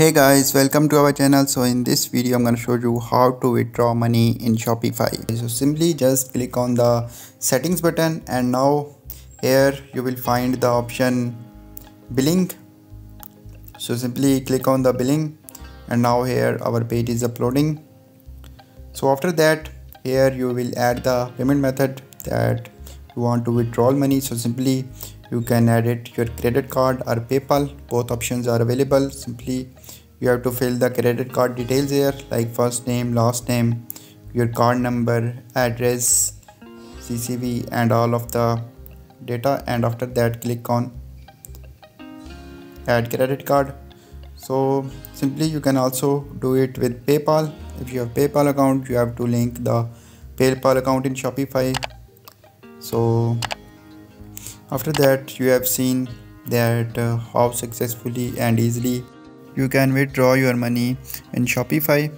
Hey guys, welcome to our channel. So in this video I'm going to show you how to withdraw money in Shopify. So simply just click on the settings button, and now here you will find the option billing. So simply click on the billing, and now here our page is uploading. So after that, here you will add the payment method that you want to withdraw money. So simply you can add it your credit card or PayPal. Both options are available. Simply you have to fill the credit card details here, like first name, last name, your card number, address, CCV, and all of the data. And after that, click on add credit card. So simply you can also do it with PayPal. If you have PayPal account, you have to link the PayPal account in Shopify. So after that, you have seen that how successfully and easily you can withdraw your money in Shopify.